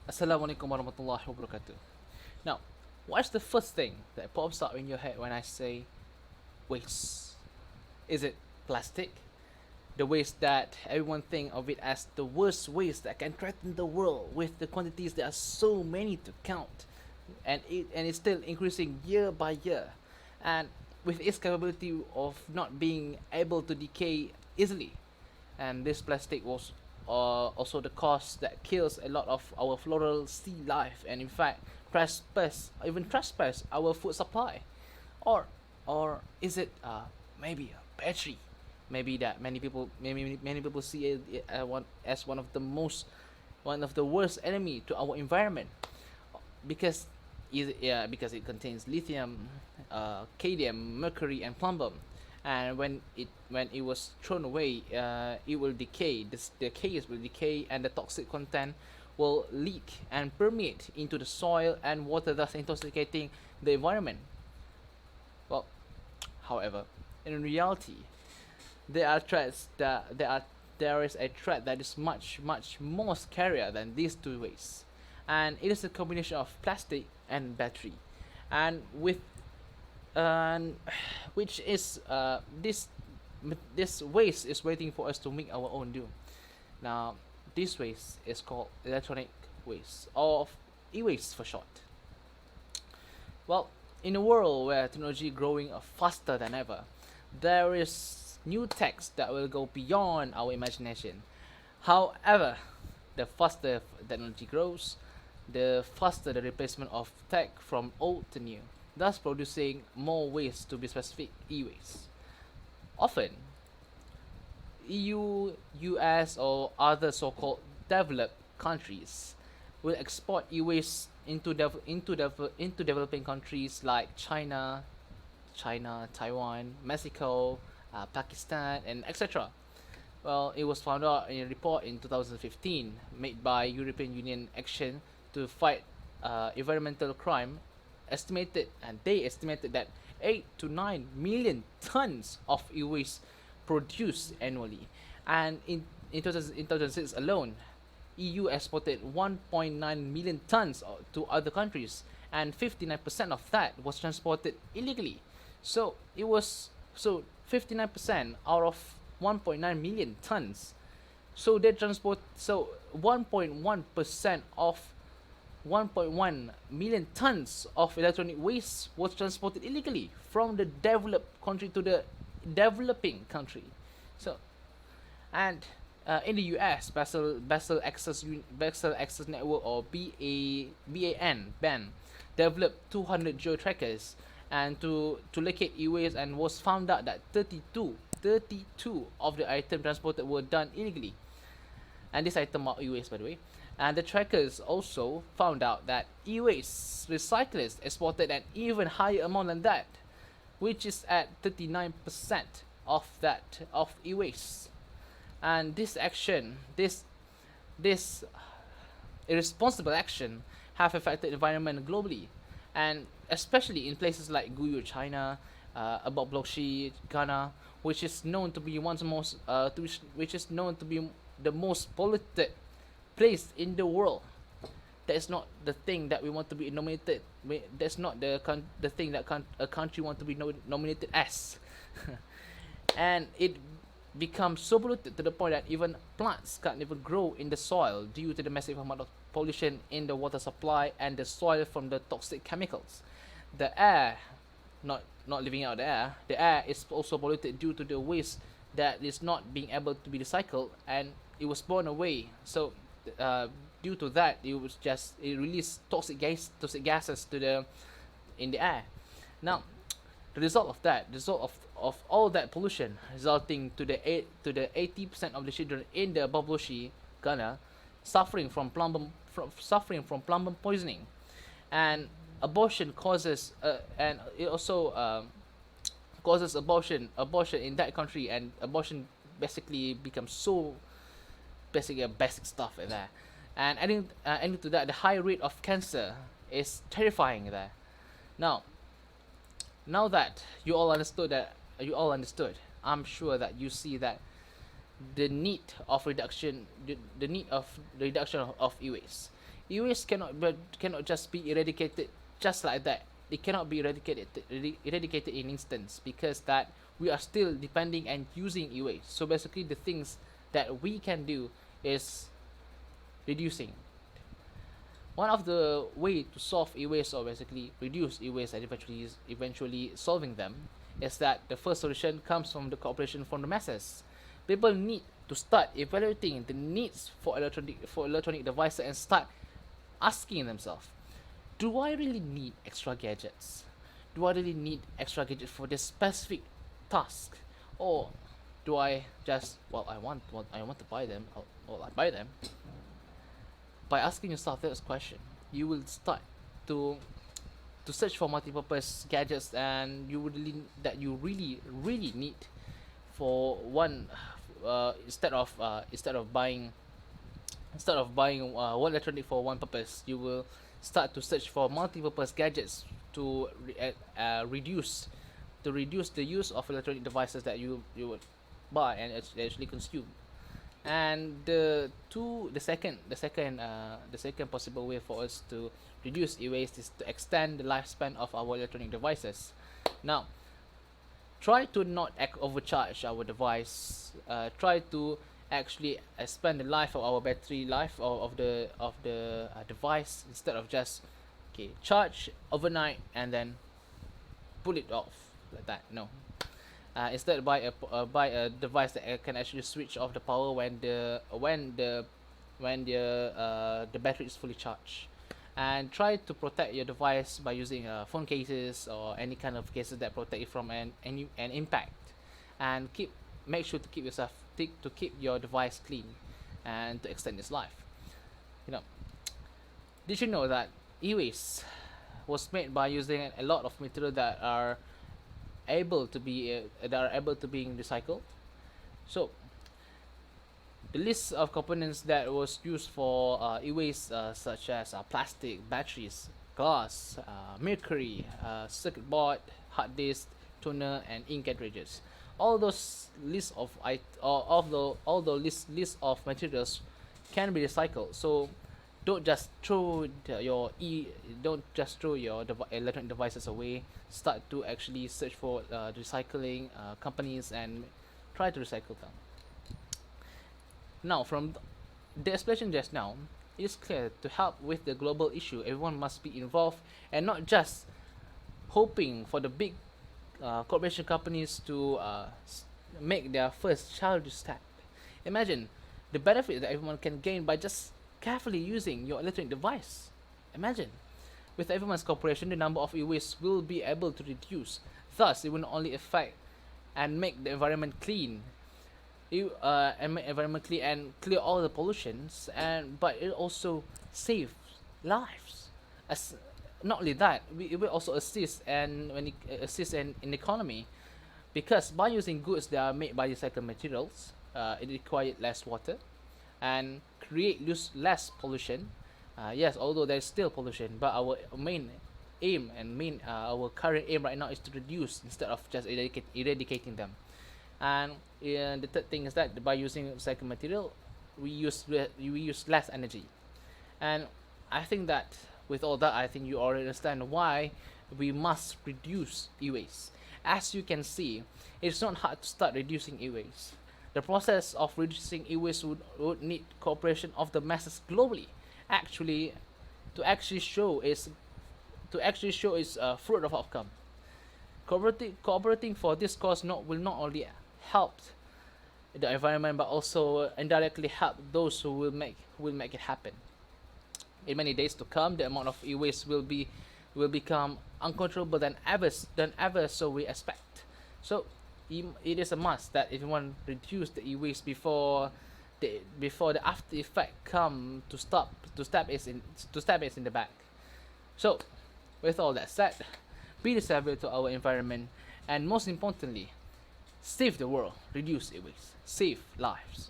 Assalamualaikum warahmatullahi wabarakatuh. Now, what's the first thing that pops up in your head when I say waste? Is it plastic? The waste that everyone think of it as the worst waste that can threaten the world with the quantities that are so many to count, and it's still increasing year by year, and with its capability of not being able to decay easily, and this plastic was also the cause that kills a lot of our floral sea life, and in fact trespass our food supply. Or or is it maybe a battery, maybe that many people see it as one of the worst enemy to our environment, because because it contains lithium, cadmium, mercury, and plumber. And when it was thrown away, it will decay. The case will decay, and the toxic content will leak and permeate into the soil and water, thus intoxicating the environment. Well, however, in reality, there is a threat that is much more scarier than these two ways, and it is a combination of plastic and battery, and with and which is this waste is waiting for us to make our own doom. Now, this waste is called electronic waste, or e-waste for short. Well, in a world where technology growing faster than ever, there is new techs that will go beyond our imagination. However, the faster technology grows, the faster the replacement of tech from old to new, thus producing more waste, to be specific, e-waste. Often, EU, US, or other so-called developed countries will export e-waste into developing countries like Taiwan, Mexico, Pakistan, and etc. Well, it was found out in a report in 2015 made by European Union Action to fight environmental crime. They estimated that 8 to 9 million tons of e-waste produced annually, and in 2006 alone, EU exported 1.9 million tons to other countries, and 59% of that was transported illegally. So it was so 59% out of 1.9 million tons. So they transport so 1.1% of 1.1 million tons of electronic waste was transported illegally from the developed country to the developing country. So, and in the U.S., Basel Access Network, or BAN, developed 200 geo trackers and to locate e-waste, and was found out that 32 of the items transported were done illegally. And this item are e-waste, by the way. And the trackers also found out that e-waste recyclers exported an even higher amount than that, which is at 39% of e-waste. And this irresponsible action, have affected the environment globally, and especially in places like Guyu, China, about Bloxi, Ghana, which is known to be which is known to be the most polluted place in the world. That is not the thing that we want to be nominated. That's not the thing that a country want to be nominated as. And it becomes so polluted to the point that even plants can't even grow in the soil due to the massive amount of pollution in the water supply and the soil from the toxic chemicals. The air, not living out the air is also polluted due to the waste that is not being able to be recycled, and it was blown away. So due to that, it released toxic gases to the in the air. Now, the result of all that pollution, resulting to the 80% of the children in the Babloshi, Ghana, suffering from plumber poisoning, and abortion causes and it also causes abortion in that country, and abortion basically becomes so basically a basic stuff in there. And adding to that, the high rate of cancer is terrifying there. Now, now that you all understood, I'm sure that you see that the need of reduction of e-waste E-waste cannot just be eradicated just like that. It cannot be eradicated in instance, because that we are still depending and using e-waste. So basically, the things that we can do is reducing. One of the way to solve e-waste, or basically reduce e-waste and eventually solving them, is that the first solution comes from the cooperation from the masses. People need to start evaluating the needs for electronic devices and start asking themselves, do I really need extra gadgets? Do I really need extra gadgets for this specific task? Or do I just, I want to buy them, I buy them. By asking yourself this question, you will start to search for multi-purpose gadgets, and you really need for one, instead of buying one electronic for one purpose. You will start to search for multi-purpose gadgets to reduce the use of electronic devices that you would buy and actually consume. And the second possible way for us to reduce e-waste is to extend the lifespan of our electronic devices. Now, try to not overcharge our device. Try to actually expand the life of our battery life of the device, instead of just charge overnight and then pull it off like that. No. Instead, buy a device that can actually switch off the power when the battery is fully charged, and try to protect your device by using phone cases or any kind of cases that protect it from an impact, and make sure to keep your device clean and to extend its life. Did you know that e-waste was made by using a lot of material that are able to be recycled? So the list of components that was used for e-waste, such as plastic, batteries, glass, mercury, circuit board, hard disk, toner, and ink cartridges. All those list of list of materials can be recycled. So don't just throw your electronic devices away. Start to actually search for recycling companies and try to recycle them. Now, from the explanation just now, it is clear, to help with the global issue, everyone must be involved, and not just hoping for the big corporation companies to make their first childish step. Imagine the benefit that everyone can gain by just carefully using your electronic device. Imagine, with everyone's cooperation, the number of e-waste will be able to reduce. Thus, it will not only affect and make the environment clean, and clear all the pollutions, but it also save lives. As not only that, it will also assist in the economy, because by using goods that are made by recycled materials, it requires less water and create less pollution. Yes, although there's still pollution, but our main aim and our current aim right now is to reduce instead of just eradicating them. And the third thing is that by using recycled material, we use less energy. And I think that with all that, I think you already understand why we must reduce e-waste. As you can see, it's not hard to start reducing e-waste. The process of reducing e-waste would need cooperation of the masses globally. To actually show its fruit of outcome. Cooperating for this cause will not only help the environment, but also indirectly help those who will make it happen. In many days to come, the amount of e-waste will become uncontrollable than ever, so we expect. So it is a must that everyone reduce the e-waste before the after effect come to stab us in the back. So, with all that said, be the savior to our environment, and most importantly, save the world, reduce e-waste, save lives.